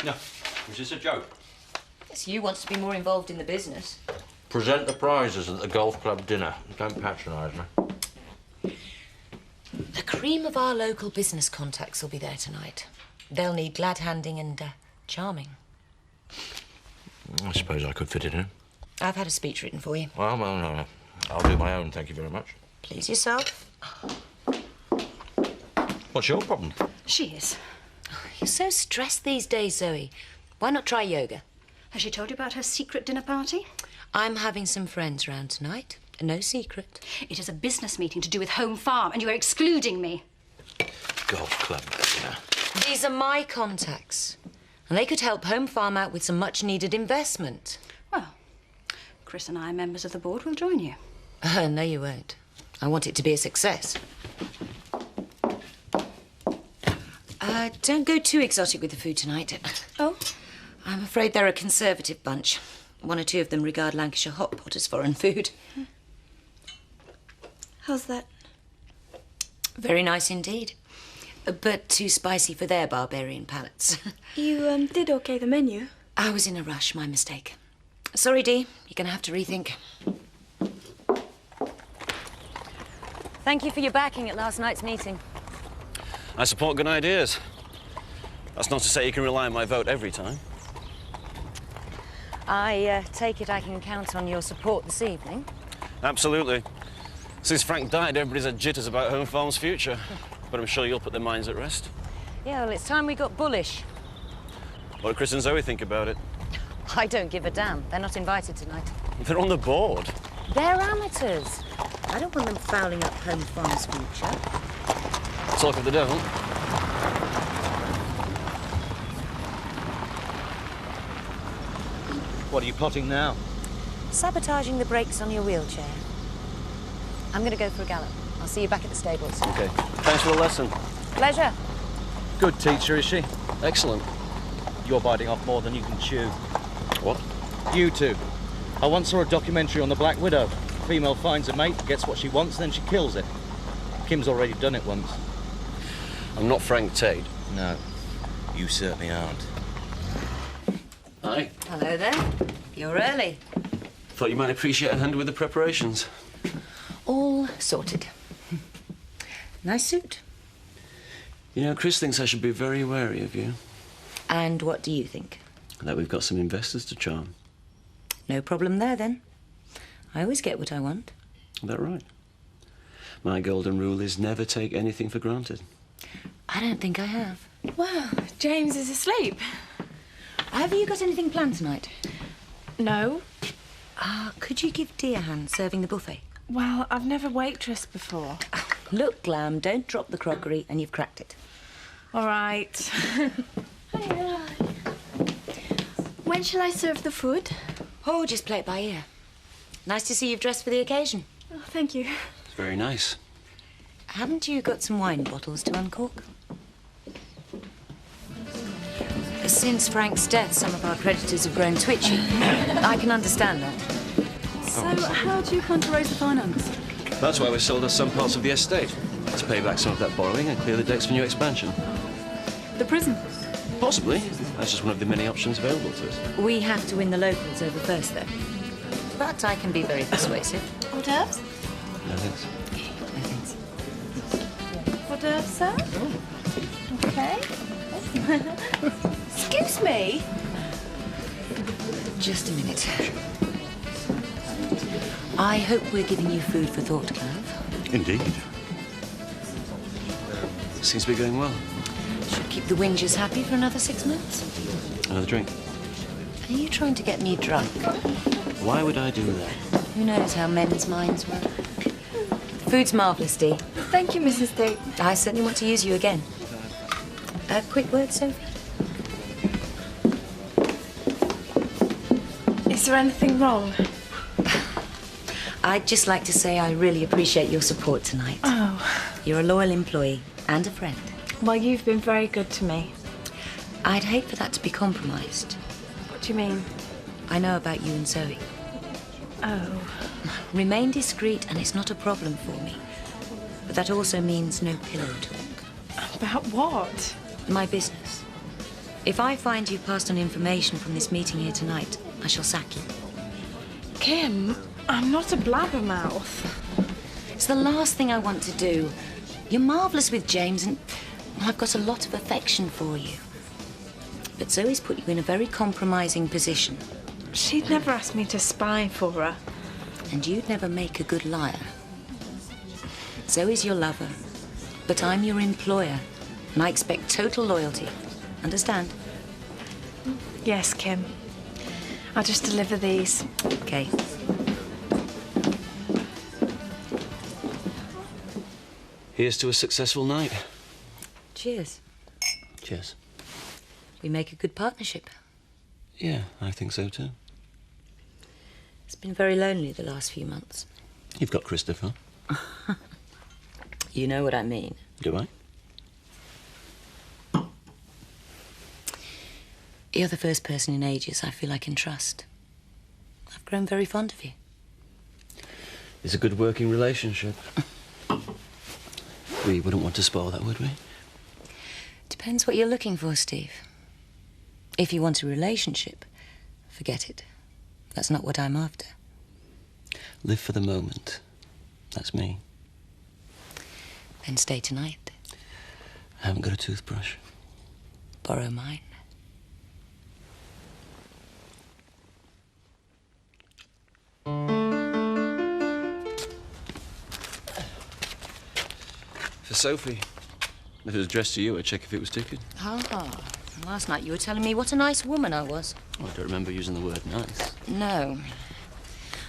No, was this a joke? Yes, you wants to be more involved in the business. Present the prizes at the golf club dinner. Don't patronise me. The cream of our local business contacts will be there tonight. They'll need glad-handing and charming. I suppose I could fit it in. I've had a speech written for you. Well, no. I'll do my own, thank you very much. Please yourself. What's your problem? She is. You're so stressed these days, Zoe. Why not try yoga? Has she told you about her secret dinner party? I'm having some friends round tonight. No secret. It is a business meeting to do with Home Farm, and you are excluding me. Golf club dinner. These are my contacts. And they could help Home Farm out with some much-needed investment. Well, Chris and I, members of the board, will join you. No, you won't. I want it to be a success. Don't go too exotic with the food tonight. Oh? I'm afraid they're a conservative bunch. One or two of them regard Lancashire hot pot as foreign food. How's that? Very nice indeed. But too spicy for their barbarian palates. You did okay the menu. I was in a rush, my mistake. Sorry, Dee. You're going to have to rethink. Thank you for your backing at last night's meeting. I support good ideas. That's not to say you can rely on my vote every time. I take it I can count on your support this evening. Absolutely. Since Frank died, everybody's had jitters about Home Farm's future. But I'm sure you'll put their minds at rest. Yeah, well, it's time we got bullish. What do Chris and Zoe think about it? I don't give a damn. They're not invited tonight. They're on the board. They're amateurs. I don't want them fouling up Home Farm's future. Talk of the devil. What are you plotting now? Sabotaging the brakes on your wheelchair. I'm going to go for a gallop. I'll see you back at the stables. Okay. Thanks for the lesson. Pleasure. Good teacher, is she? Excellent. You're biting off more than you can chew. What? You two. I once saw a documentary on the Black Widow. Female finds a mate, gets what she wants, then she kills it. Kim's already done it once. I'm not Frank Tate. No, you certainly aren't. Hi. Hello there. You're early. Thought you might appreciate a hand with the preparations. All sorted. Nice suit. You know, Chris thinks I should be very wary of you. And what do you think? That we've got some investors to charm. No problem there, then. I always get what I want. Is that right? My golden rule is never take anything for granted. I don't think I have. Wow, James is asleep. Have you got anything planned tonight? No. Could you give Dee a hand serving the buffet? Well, I've never waitressed before. Look, Glam, don't drop the crockery and you've cracked it. All right. When shall I serve the food? Oh, just play it by ear. Nice to see you've dressed for the occasion. Oh, thank you. It's very nice. Haven't you got some wine bottles to uncork? Since Frank's death, some of our creditors have grown twitchy. I can understand that. So, how do you plan to raise the finance? That's why we sold us some parts of the estate. To pay back some of that borrowing and clear the decks for new expansion. The prison? Possibly. That's just one of the many options available to us. We have to win the locals over first, though. But I can be very persuasive. Hors d'oeuvres? No thanks. No thanks. Hors d'oeuvres, sir? Okay. Excuse me? Just a minute. I hope we're giving you food for thought, Clive. Indeed. Seems to be going well. Should keep the whingers happy for another 6 months. Another drink. Are you trying to get me drunk? Why would I do that? Who knows how men's minds work? The food's marvellous, Dee. Thank you, Mrs. Tate. I certainly want to use you again. A quick word, Sophie? Is there anything wrong? I'd just like to say I really appreciate your support tonight. Oh. You're a loyal employee and a friend. Well, you've been very good to me. I'd hate for that to be compromised. What do you mean? I know about you and Zoe. Oh. Remain discreet and it's not a problem for me. But that also means no pillow talk. About what? My business. If I find you've passed on information from this meeting here tonight, I shall sack you. Kim, I'm not a blabbermouth. It's the last thing I want to do. You're marvellous with James, and I've got a lot of affection for you. But Zoe's put you in a very compromising position. She'd never asked me to spy for her. And you'd never make a good liar. Zoe's your lover, but I'm your employer, and I expect total loyalty. Understand? Yes, Kim. I'll just deliver these. Okay. Here's to a successful night. Cheers. Cheers. We make a good partnership. Yeah, I think so too. It's been very lonely the last few months. You've got Christopher. You know what I mean. Do I? You're the first person in ages I feel I can trust. I've grown very fond of you. It's a good working relationship. We wouldn't want to spoil that, would we? Depends what you're looking for, Steve. If you want a relationship, forget it. That's not what I'm after. Live for the moment. That's me. Then stay tonight. I haven't got a toothbrush. Borrow mine. For Sophie. If it was addressed to you, I'd check if it was ticketed. Ah, last night you were telling me what a nice woman I was. Oh, I don't remember using the word nice. No.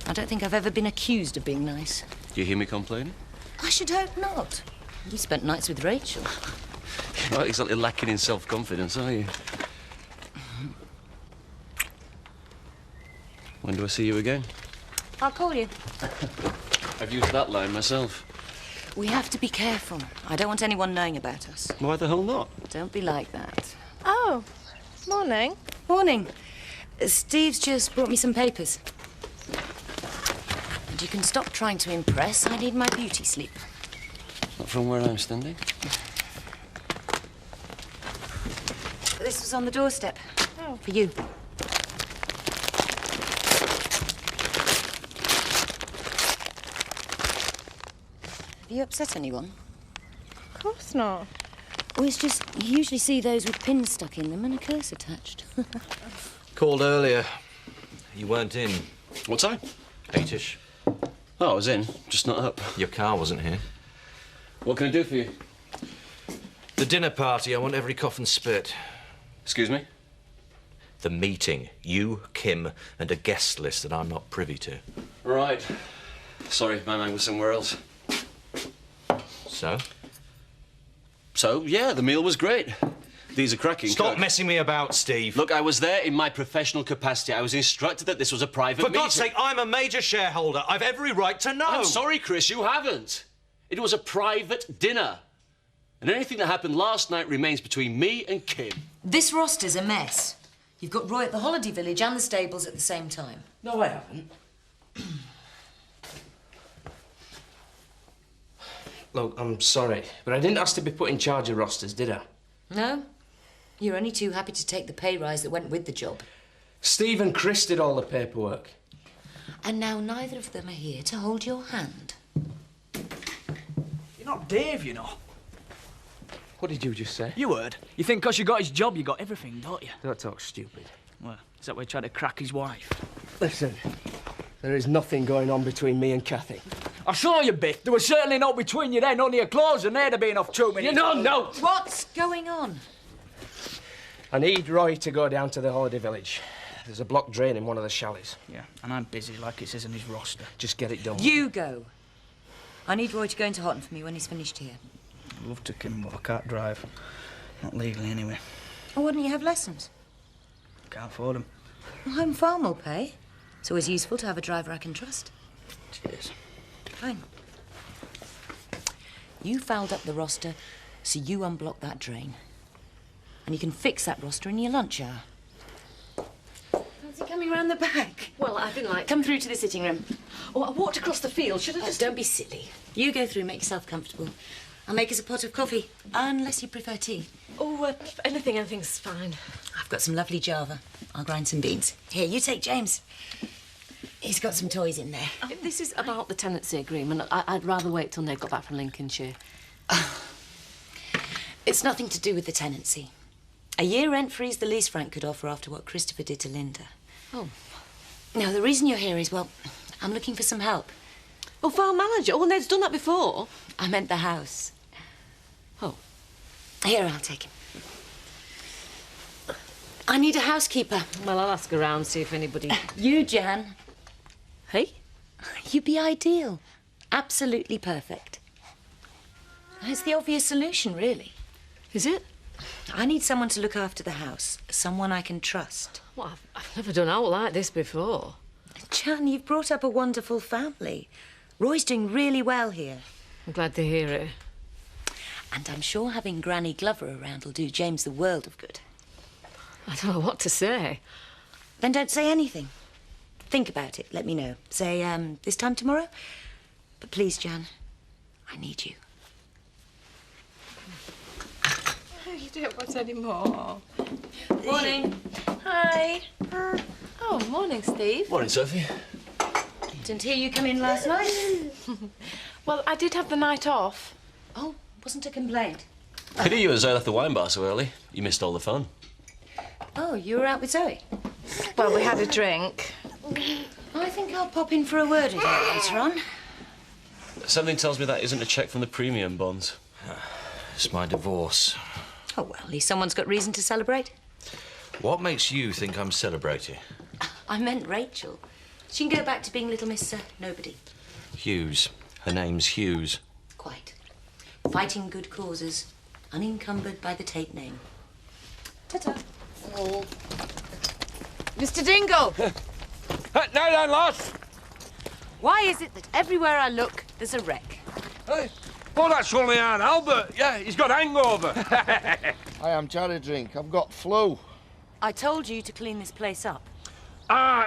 I don't think I've ever been accused of being nice. Do you hear me complaining? I should hope not. You spent nights with Rachel. You're not exactly lacking in self-confidence, are you? When do I see you again? I'll call you. I've used that line myself. We have to be careful. I don't want anyone knowing about us. Why the hell not? Don't be like that. Oh, morning. Morning. Steve's just brought me some papers. And you can stop trying to impress. I need my beauty sleep. Not from where I'm standing. This was on the doorstep. Oh. For you. Have you upset anyone? Of course not. Oh, it's just, you usually see those with pins stuck in them and a curse attached. Called earlier. You weren't in. What time? 8ish. Oh, I was in, just not up. Your car wasn't here. What can I do for you? The dinner party, I want every cough and spit. Excuse me? The meeting. You, Kim, and a guest list that I'm not privy to. Right. Sorry, my mind was somewhere else. So? So, yeah, the meal was great. These are cracking. Stop messing me about, Steve. Look, I was there in my professional capacity. I was instructed that this was a private meeting. For God's sake, I'm a major shareholder. I've every right to know. I'm sorry, Chris, you haven't. It was a private dinner. And anything that happened last night remains between me and Kim. This roster's a mess. You've got Roy at the holiday village and the stables at the same time. No, I haven't. Look, I'm sorry, but I didn't ask to be put in charge of rosters, did I? No? You're only too happy to take the pay rise that went with the job. Steve and Chris did all the paperwork. And now neither of them are here to hold your hand. You're not Dave, you know. What did you just say? You heard. You think 'cause you got his job, you got everything, don't you? Don't talk stupid. Well, is that why he tried to crack his wife? Listen, there is nothing going on between me and Kathy. I saw you, Biff. There was certainly not between you then, under your clothes, and they'd have been off 2 minutes. No! What's going on? I need Roy to go down to the holiday village. There's a blocked drain in one of the chalets. Yeah, and I'm busy, like it says in his roster. Just get it done. You go. I need Roy to go into Houghton for me when he's finished here. I'd love to, Kim, but I can't drive. Not legally, anyway. Oh, why don't you have lessons? Can't afford them. Well, Home Farm will pay. It's always useful to have a driver I can trust. Cheers. Fine. You fouled up the roster, so you unblock that drain. And you can fix that roster in your lunch hour. Is he coming round the back? Well, I didn't like... Come through to the sitting room. Oh, I walked across the field. Should I just... Don't be silly. You go through, make yourself comfortable. I'll make us a pot of coffee, unless you prefer tea. Oh, anything's fine. I've got some lovely Java. I'll grind some beans. Here, you take James. He's got some toys in there. If this is about the tenancy agreement, I'd rather wait till Ned got back from Lincolnshire. It's nothing to do with the tenancy. A year rent-free is the least Frank could offer after what Christopher did to Linda. Oh. Now, the reason you're here is, well, I'm looking for some help. Oh, farm manager? Oh, Ned's done that before. I meant the house. Oh. Here, I'll take him. I need a housekeeper. Well, I'll ask around, see if anybody... You, Jan. Hey? You'd be ideal. Absolutely perfect. It's the obvious solution, really. Is it? I need someone to look after the house. Someone I can trust. Well, I've never done out like this before. Jan, you've brought up a wonderful family. Roy's doing really well here. I'm glad to hear it. And I'm sure having Granny Glover around will do James the world of good. I don't know what to say. Then don't say anything. Think about it. Let me know. Say, this time tomorrow? But please, Jan, I need you. You don't want any more. Morning. Hi. Oh, morning, Steve. Morning, Sophie. Didn't hear you come in last night. Well, I did have the night off. Oh, wasn't a complaint. Pity you and Zoe left the wine bar so early. You missed all the fun. Oh, you were out with Zoe? Well, we had a drink. I think I'll pop in for a word with her later on. Something tells me that isn't a cheque from the premium bonds. It's my divorce. Oh, well, at least someone's got reason to celebrate. What makes you think I'm celebrating? I meant Rachel. She can go back to being little Miss Nobody. Hughes. Her name's Hughes. Quite. Fighting good causes, unencumbered by the Tate name. Ta-ta. Oh. Mr. Dingle! Now then, lass! Why is it that everywhere I look, there's a wreck? Hey. Oh, that's only Aunt Albert. Yeah, he's got hangover. I am Jerry Drink. I've got flu. I told you to clean this place up.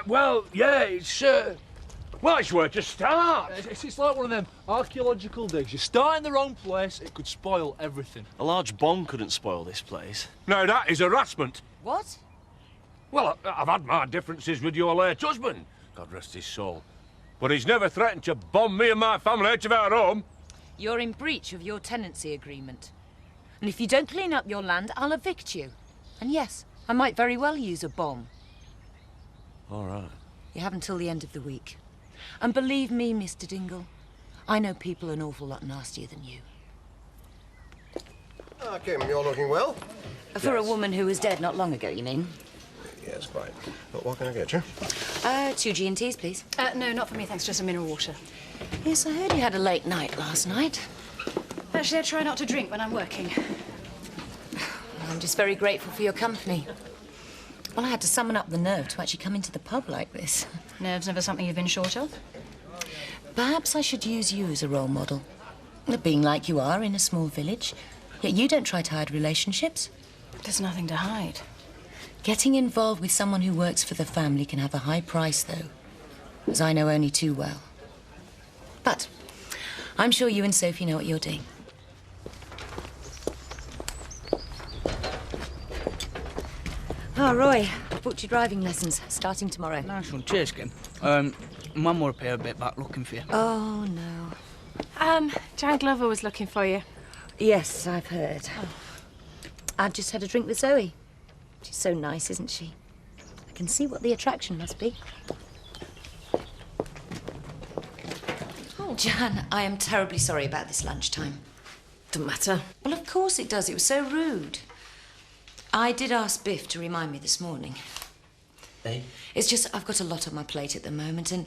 Well, yeah, it's, well, it's where to start. It's like one of them archaeological digs. You start in the wrong place, it could spoil everything. A large bomb couldn't spoil this place. Now, that is harassment. What? Well, I've had my differences with your late husband, God rest his soul. But he's never threatened to bomb me and my family out of our home. You're in breach of your tenancy agreement. And if you don't clean up your land, I'll evict you. And yes, I might very well use a bomb. All right. You have until the end of the week. And believe me, Mr. Dingle, I know people an awful lot nastier than you. Kim, you're looking well. For a woman who was dead not long ago, you mean? Yes, quite. But what can I get you? 2 G&Ts, please. No, not for me, thanks. Just a mineral water. Yes, I heard you had a late night last night. Actually, I try not to drink when I'm working. I'm just very grateful for your company. Well, I had to summon up the nerve to actually come into the pub like this. Nerve's never something you've been short of. Perhaps I should use you as a role model. Being like you are in a small village, yet you don't try to hide relationships. There's nothing to hide. Getting involved with someone who works for the family can have a high price, though, as I know only too well. But I'm sure you and Sophie know what you're doing. Oh, Roy, I booked your driving lessons, starting tomorrow. Nice one. Cheers, Kim. Mum will appear a bit back looking for you. Oh, no. Jan Glover was looking for you. Yes, I've heard. Oh. I've just had a drink with Zoe. She's so nice, isn't she? I can see what the attraction must be. Oh, Jan, I am terribly sorry about this lunchtime. Doesn't matter. Well, of course it does. It was so rude. I did ask Biff to remind me this morning. Hey? It's just I've got a lot on my plate at the moment, and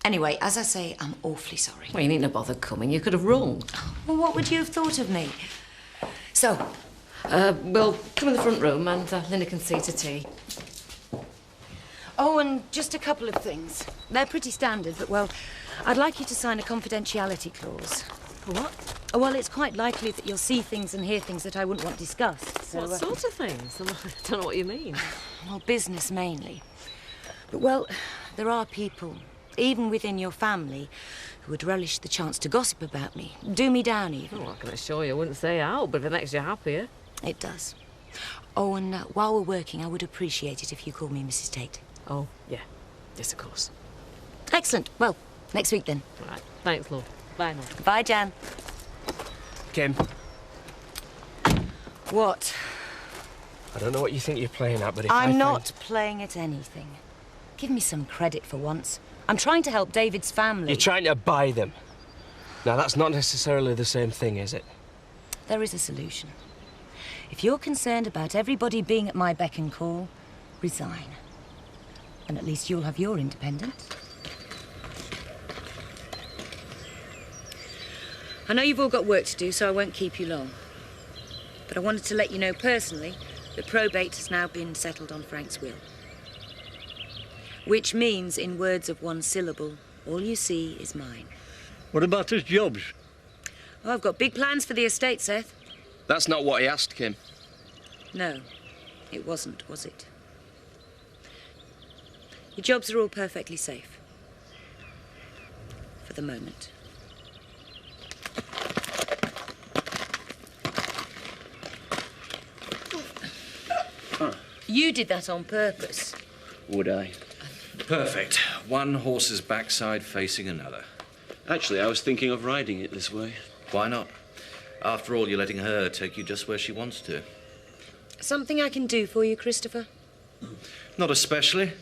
anyway, as I say, I'm awfully sorry. Well, you needn't have bothered coming. You could have rung. Well, what would you have thought of me? So, we'll come in the front room and Linda can see to tea. Oh, and just a couple of things. They're pretty standard, but, well, I'd like you to sign a confidentiality clause. What? Oh, well, it's quite likely that you'll see things and hear things that I wouldn't want discussed. So, What sort of things? I don't know what you mean. Well, business mainly. But, well, there are people, even within your family, who would relish the chance to gossip about me, do me down even. Oh, I can assure you I wouldn't say out, but if it makes you happier. It does. Oh, and while we're working, I would appreciate it if you called me Mrs. Tate. Oh, yeah. Yes, of course. Excellent. Well, next week then. All right. Thanks, love. Bye now. Bye, Jan. Kim, What? I don't know what you think you're playing at, but if I'm not playing at anything. Give me some credit for once. I'm trying to help David's family. You're trying to buy them. Now, that's not necessarily the same thing, is it? There is a solution. If you're concerned about everybody being at my beck and call, resign. And at least you'll have your independence. I know you've all got work to do, so I won't keep you long. But I wanted to let you know personally that probate has now been settled on Frank's will. Which means, in words of one syllable, all you see is mine. What about his jobs? Oh, I've got big plans for the estate, Seth. That's not what he asked, Kim. No, it wasn't, was it? Your jobs are all perfectly safe. For the moment. You did that on purpose. Would I? Perfect. One horse's backside facing another. Actually, I was thinking of riding it this way. Why not? After all, you're letting her take you just where she wants to. Something I can do for you, Christopher? Not especially.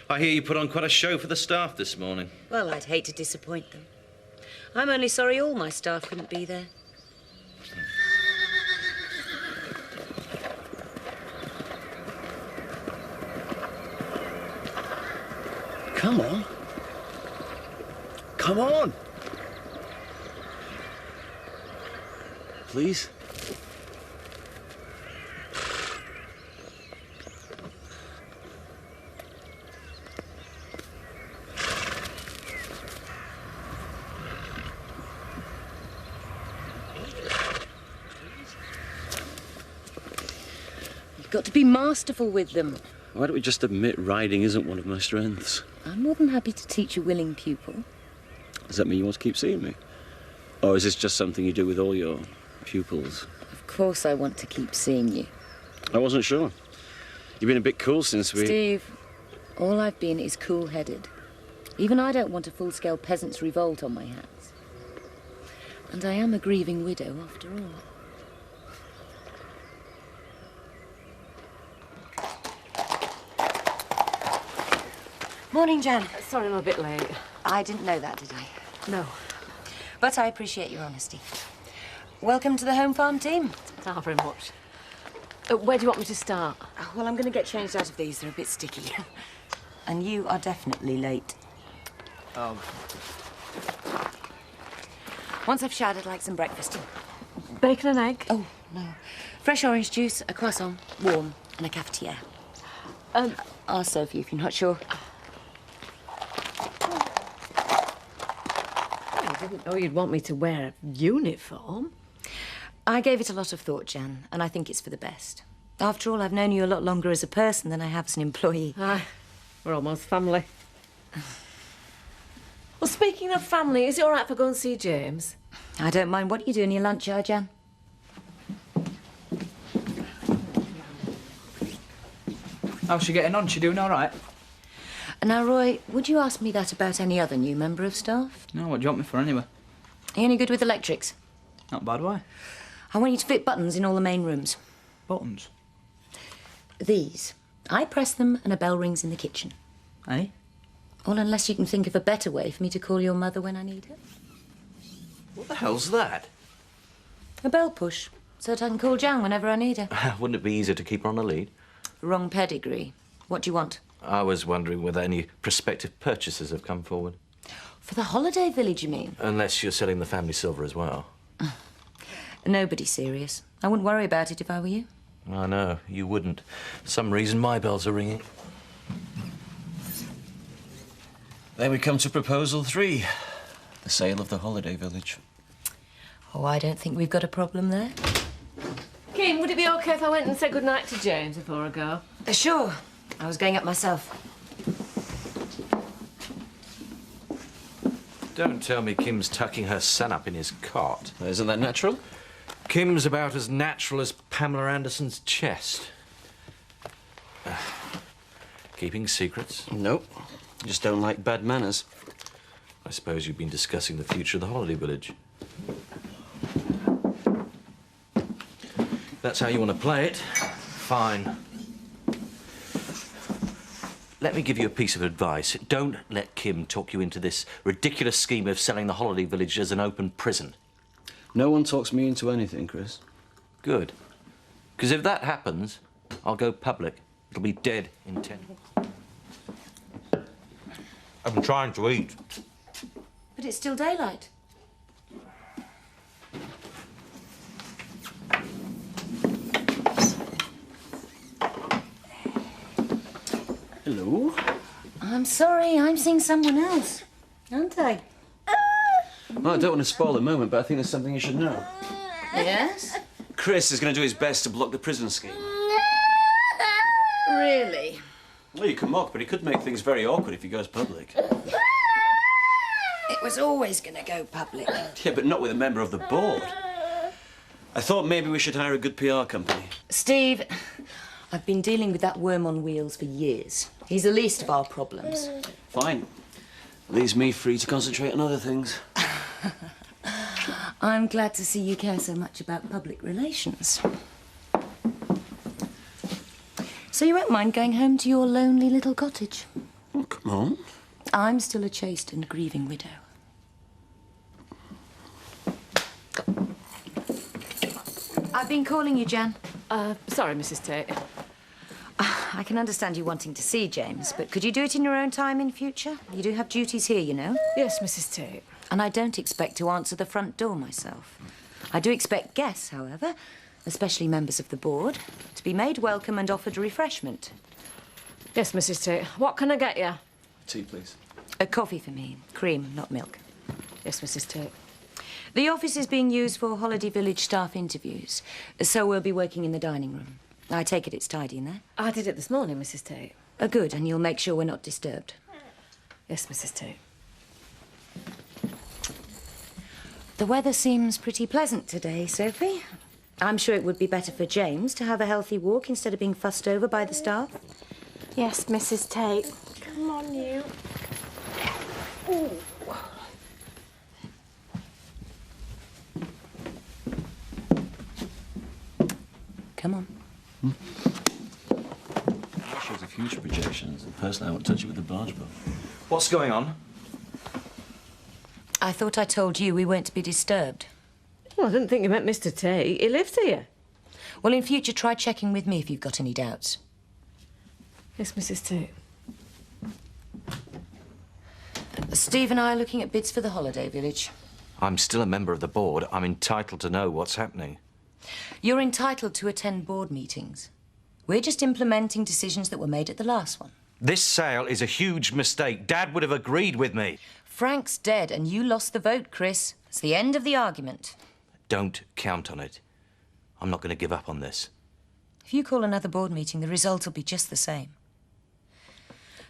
I hear you put on quite a show for the staff this morning. Well, I'd hate to disappoint them. I'm only sorry all my staff couldn't be there. Come on. Come on. Please? You've got to be masterful with them. Why don't we just admit riding isn't one of my strengths? I'm more than happy to teach a willing pupil. Does that mean you want to keep seeing me? Or is this just something you do with all your pupils? Of course I want to keep seeing you. I wasn't sure. You've been a bit cool since we... Steve, all I've been is cool-headed. Even I don't want a full-scale peasants' revolt on my hands. And I am a grieving widow, after all. Morning, Jan. Sorry I'm a bit late. I didn't know that, did I? No. But I appreciate your honesty. Welcome to the home farm team. Thank you very much. Where do you want me to start? Well, I'm going to get changed out of these. They're a bit sticky. And you are definitely late. Once I've showered, I'd like some breakfast. Bacon and egg? Oh, no. Fresh orange juice, a croissant, warm, and a cafetiere. Ask Sophie if you're not sure. I didn't know you'd want me to wear a uniform. I gave it a lot of thought, Jan, and I think it's for the best. After all, I've known you a lot longer as a person than I have as an employee. Aye, we're almost family. Well, speaking of family, is it all right if I go and see James? I don't mind what you do in your lunch hour, Jan. How's she getting on? She doing all right? Now, Roy, would you ask me that about any other new member of staff? No, what do you want me for anyway? Are you any good with electrics? Not bad, why? I want you to fit buttons in all the main rooms. Buttons? These. I press them and a bell rings in the kitchen. Eh? Well, unless you can think of a better way for me to call your mother when I need her. What the hell's that? A bell push, so that I can call Jan whenever I need her. Wouldn't it be easier to keep her on a lead? Wrong pedigree. What do you want? I was wondering whether any prospective purchasers have come forward. For the holiday village, you mean? Unless you're selling the family silver as well. Nobody serious. I wouldn't worry about it if I were you. I know, you wouldn't. For some reason, my bells are ringing. There we come to proposal 3. The sale of the holiday village. Oh, I don't think we've got a problem there. Kim, would it be OK if I went and said goodnight to James before I go? Sure. I was going up myself. Don't tell me Kim's tucking her son up in his cot. Isn't that natural? Kim's about as natural as Pamela Anderson's chest. Keeping secrets? Nope. Just don't like bad manners. I suppose you've been discussing the future of the holiday village. That's how you want to play it. Fine. Let me give you a piece of advice. Don't let Kim talk you into this ridiculous scheme of selling the holiday village as an open prison. No one talks me into anything, Chris. Good. Because if that happens, I'll go public. It'll be dead in 10. I'm trying to eat. But it's still daylight. Hello? I'm sorry, I'm seeing someone else, aren't I? Well, I don't want to spoil the moment, but I think there's something you should know. Yes? Chris is going to do his best to block the prison scheme. Really? Well, you can mock, but he could make things very awkward if he goes public. It was always going to go public. Yeah, but not with a member of the board. I thought maybe we should hire a good PR company. Steve, I've been dealing with that worm on wheels for years. He's the least of our problems. Fine. Leaves me free to concentrate on other things. I'm glad to see you care so much about public relations. So you won't mind going home to your lonely little cottage? Oh, come on. I'm still a chaste and grieving widow. I've been calling you, Jan. Sorry, Mrs. Tate. I can understand you wanting to see James, but could you do it in your own time in future? You do have duties here, you know. Yes, Mrs. Tate. And I don't expect to answer the front door myself. I do expect guests, however, especially members of the board, to be made welcome and offered refreshment. Yes, Mrs. Tate. What can I get you? Tea, please. A coffee for me. Cream, not milk. Yes, Mrs. Tate. The office is being used for Holiday Village staff interviews, so we'll be working in the dining room. I take it it's tidy in there? I did it this morning, Mrs. Tate. Good, and you'll make sure we're not disturbed. Yes, Mrs. Tate. The weather seems pretty pleasant today, Sophie. I'm sure it would be better for James to have a healthy walk instead of being fussed over by the staff. Yes, Mrs. Tate. Come on, you. Ooh. Come on. Shows the future projections. And personally, I won't touch it with the barge boat. What's going on? I thought I told you we weren't to be disturbed. Well, I didn't think you meant Mr. Tate. He lives here. Well, in future, try checking with me if you've got any doubts. Yes, Mrs. Tate. Steve and I are looking at bids for the holiday village. I'm still a member of the board. I'm entitled to know what's happening. You're entitled to attend board meetings. We're just implementing decisions that were made at the last one. This sale is a huge mistake. Dad would have agreed with me. Frank's dead and you lost the vote, Chris. It's the end of the argument. Don't count on it. I'm not going to give up on this. If you call another board meeting, the result will be just the same.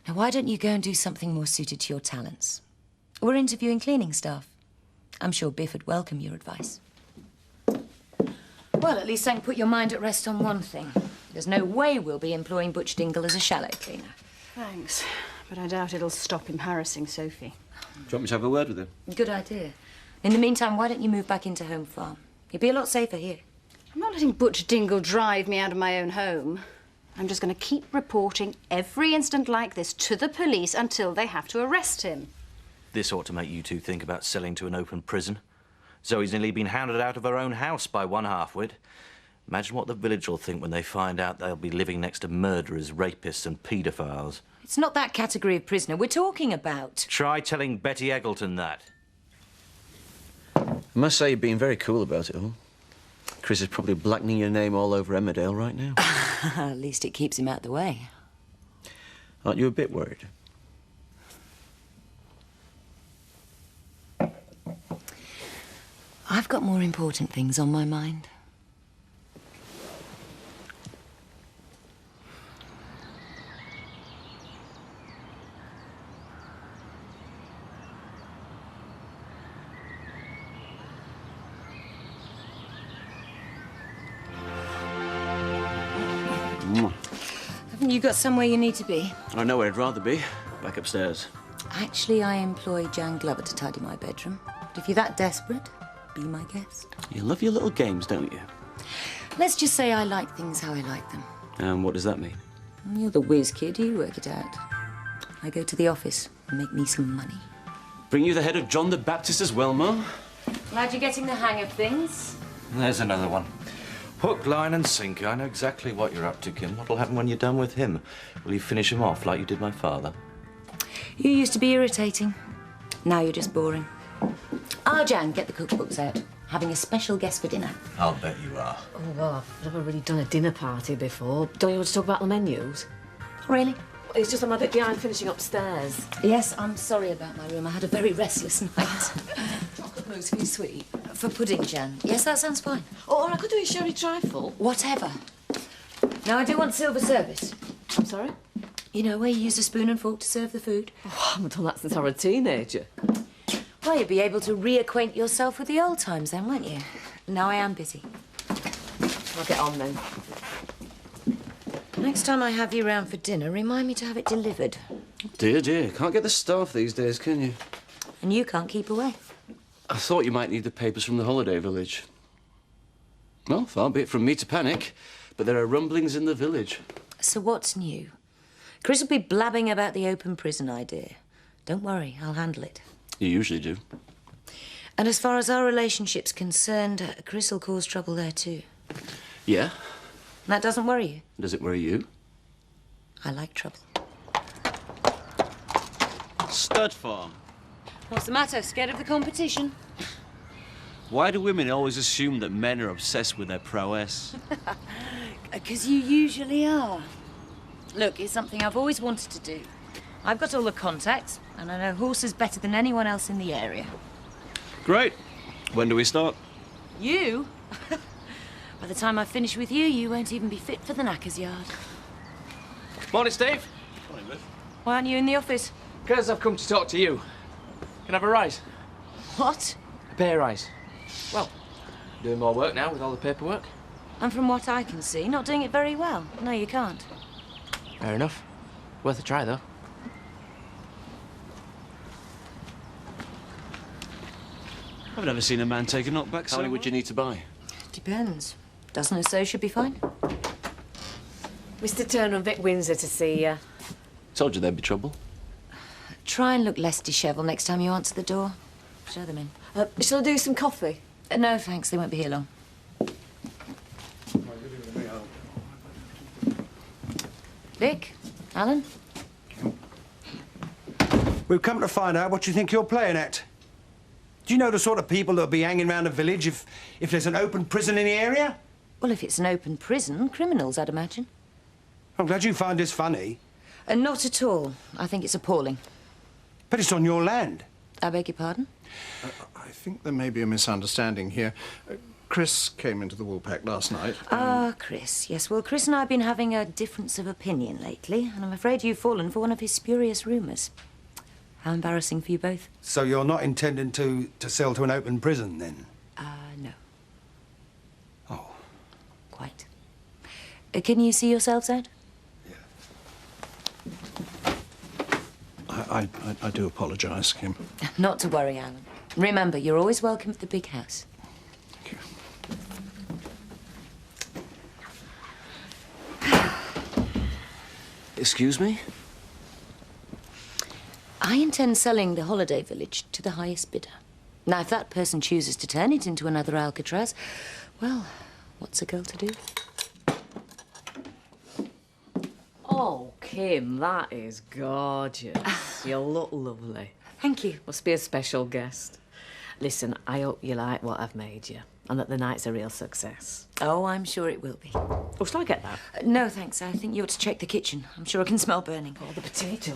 Now, why don't you go and do something more suited to your talents? We're interviewing cleaning staff. I'm sure Biff would welcome your advice. Well, at least I can put your mind at rest on one thing. There's no way we'll be employing Butch Dingle as a chalet cleaner. Thanks, but I doubt it'll stop him harassing Sophie. Do you want me to have a word with him? Good idea. In the meantime, why don't you move back into Home Farm? You'd be a lot safer here. I'm not letting Butch Dingle drive me out of my own home. I'm just going to keep reporting every incident like this to the police until they have to arrest him. This ought to make you two think about selling to an open prison. Zoe's nearly been hounded out of her own house by one half-wit. Imagine what the village will think when they find out they'll be living next to murderers, rapists and paedophiles. It's not that category of prisoner we're talking about. Try telling Betty Eggleton that. I must say you've been very cool about it all. Chris is probably blackening your name all over Emmerdale right now. At least it keeps him out of the way. Aren't you a bit worried? I've got more important things on my mind. think you got somewhere you need to be? I know where I'd rather be. Back upstairs. Actually, I employ Jan Glover to tidy my bedroom. But if you're that desperate, be my guest. You love your little games, don't you? Let's just say I like things how I like them. And what does that mean? You're the whiz kid, you work it out. I go to the office and make me some money. Bring you the head of John the Baptist as well, Ma? Glad you're getting the hang of things. There's another one. Hook, line and sinker. I know exactly what you're up to, Kim. What'll happen when you're done with him? Will you finish him off like you did my father? You used to be irritating. Now you're just boring. Ah, Jan, get the cookbooks out. Having a special guest for dinner. I'll bet you are. Oh, well, I've never really done a dinner party before. Don't you want to talk about the menus? Really? It's just I'm a bit behind finishing upstairs. Yes, I'm sorry about my room. I had a very restless night. Chocolate mousse for you, sweet. For pudding, Jan. Yes, that sounds fine. Oh, or I could do a sherry trifle. Whatever. Now, I do want silver service. I'm sorry? You know, where you use a spoon and fork to serve the food? Oh, I haven't done that since I was a teenager. Well, you'd be able to reacquaint yourself with the old times then, won't you? Now I am busy. I'll get on then. Next time I have you round for dinner, remind me to have it delivered. Dear, dear. Can't get the staff these days, can you? And you can't keep away. I thought you might need the papers from the holiday village. Well, far be it from me to panic, but there are rumblings in the village. So what's new? Chris will be blabbing about the open prison idea. Don't worry, I'll handle it. You usually do. And as far as our relationship's concerned, Chris will cause trouble there too. Yeah? That doesn't worry you? Does it worry you? I like trouble. Stud farm. What's the matter? Scared of the competition? Why do women always assume that men are obsessed with their prowess? Because you usually are. Look, it's something I've always wanted to do. I've got all the contacts, and I know horses better than anyone else in the area. Great. When do we start? You? By the time I finish with you, you won't even be fit for the knacker's yard. Morning, Steve. Morning, Biff. Why aren't you in the office? Because I've come to talk to you. Can I have a rise? What? A pay rise. Well, doing more work now with all the paperwork. And from what I can see, not doing it very well. No, you can't. Fair enough. Worth a try, though. I've never seen a man take a knockback. How many would you need to buy? Depends. Dozen or so should be fine. Mr. Turner and Vic Windsor to see you. Told you there'd be trouble. Try and look less dishevelled next time you answer the door. Show them in. Shall I do some coffee? No, thanks. They won't be here long. Vic? Alan? We've come to find out what you think you're playing at. Do you know the sort of people that'll be hanging around the village if there's an open prison in the area? Well, if it's an open prison, criminals, I'd imagine. I'm glad you find this funny. Not at all. I think it's appalling. But it's on your land. I beg your pardon? I think there may be a misunderstanding here. Chris came into the Woolpack last night. Ah, Chris. Yes, well, Chris and I have been having a difference of opinion lately, and I'm afraid you've fallen for one of his spurious rumours. How embarrassing for you both. So you're not intending to sell to an open prison, then? No. Oh. Quite. Can you see yourselves out? I do apologise, Kim. Not to worry, Alan. Remember, you're always welcome at the big house. Thank you. Excuse me? I intend selling the holiday village to the highest bidder. Now, if that person chooses to turn it into another Alcatraz, well, what's a girl to do? Oh, Kim, that is gorgeous. You look lovely. Thank you. Must be a special guest. Listen, I hope you like what I've made you and that the night's a real success. Oh, I'm sure it will be. Oh, shall I get that? No, thanks. I think you ought to check the kitchen. I'm sure I can smell burning. Oh, the potatoes.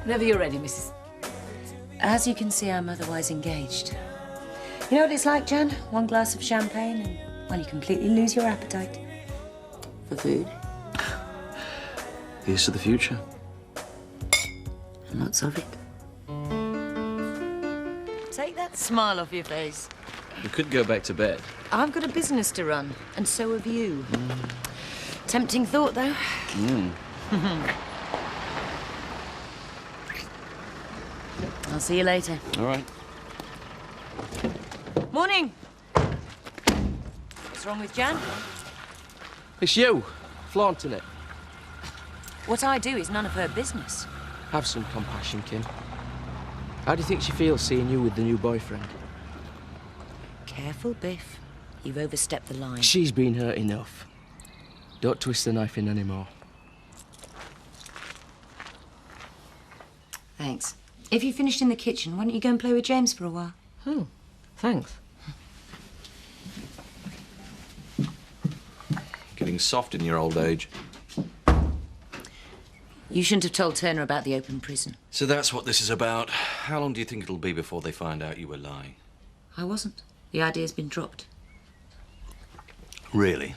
Whenever you're ready, Mrs. As you can see, I'm otherwise engaged. You know what it's like, Jan? One glass of champagne and, well, you completely lose your appetite for food. Here's to the future. And lots of it. Take that smile off your face. We could go back to bed. I've got a business to run, and so have you. Tempting thought, though. I'll see you later. All right. Morning. What's wrong with Jan? It's you, flaunting it. What I do is none of her business. Have some compassion, Kim. How do you think she feels seeing you with the new boyfriend? Careful, Biff. You've overstepped the line. She's been hurt enough. Don't twist the knife in anymore. Thanks. If you finished in the kitchen, why don't you go and play with James for a while? Oh, thanks. Getting soft in your old age. You shouldn't have told Turner about the open prison. So that's what this is about. How long do you think it'll be before they find out you were lying? I wasn't. The idea's been dropped. Really?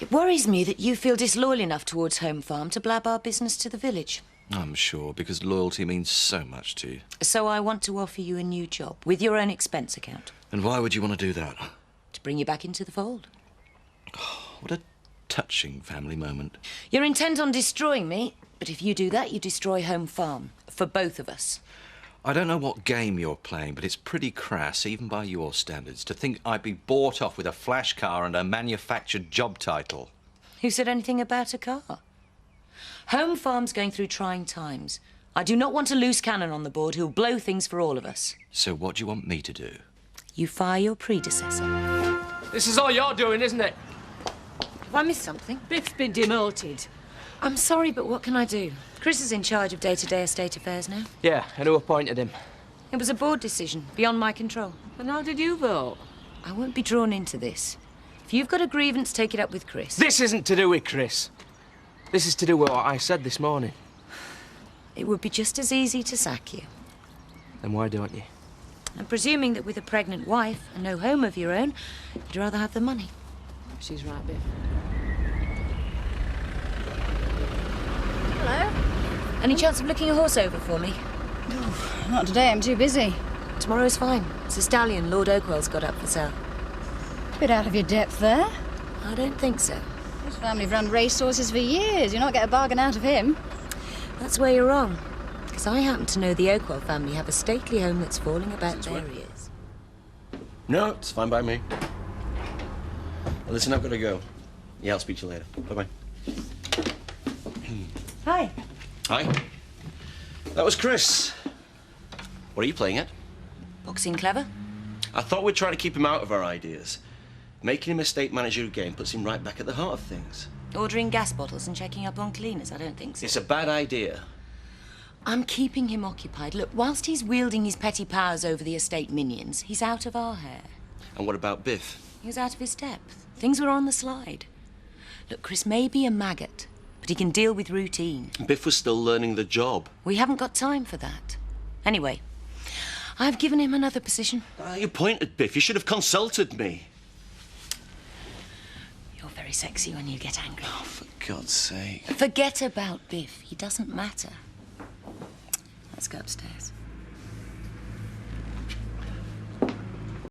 It worries me that you feel disloyal enough towards Home Farm to blab our business to the village. I'm sure, because loyalty means so much to you. So I want to offer you a new job with your own expense account. And why would you want to do that? To bring you back into the fold. What a touching family moment. You're intent on destroying me, but if you do that, you destroy Home Farm. For both of us. I don't know what game you're playing, but it's pretty crass, even by your standards, to think I'd be bought off with a flash car and a manufactured job title. Who said anything about a car? Home Farm's going through trying times. I do not want a loose cannon on the board who'll blow things for all of us. So what do you want me to do? You fire your predecessor. This is all you're doing, isn't it? Have I missed something? Biff's been demoted. I'm sorry, but what can I do? Chris is in charge of day-to-day estate affairs now. Yeah, and who appointed him? It was a board decision, beyond my control. And how did you vote? I won't be drawn into this. If you've got a grievance, take it up with Chris. This isn't to do with Chris. This is to do with what I said this morning. It would be just as easy to sack you. Then why don't you? I'm presuming that with a pregnant wife and no home of your own, you'd rather have the money. She's right, Biff. Hello? Any chance of looking a horse over for me? Not today, I'm too busy. Tomorrow's fine. It's a stallion Lord Oakwell's got up for sale. Bit out of your depth there. I don't think so. His family've run racehorses for years. You'll not get a bargain out of him. That's where you're wrong. Because I happen to know the Oakwell family have a stately home that's falling about their ears. No, it's fine by me. Well, listen, I've got to go. Yeah, I'll speak to you later. Bye-bye. Hi. Hi. That was Chris. What are you playing at? Boxing clever? I thought we'd try to keep him out of our ideas. Making him estate manager again puts him right back at the heart of things. Ordering gas bottles and checking up on cleaners? I don't think so. It's a bad idea. I'm keeping him occupied. Look, whilst he's wielding his petty powers over the estate minions, he's out of our hair. And what about Biff? He was out of his depth. Things were on the slide. Look, Chris may be a maggot, but he can deal with routine. Biff was still learning the job. We haven't got time for that. Anyway, I've given him another position. You pointed, Biff. You should have consulted me. You're very sexy when you get angry. Oh, for God's sake. Forget about Biff. He doesn't matter. Let's go upstairs.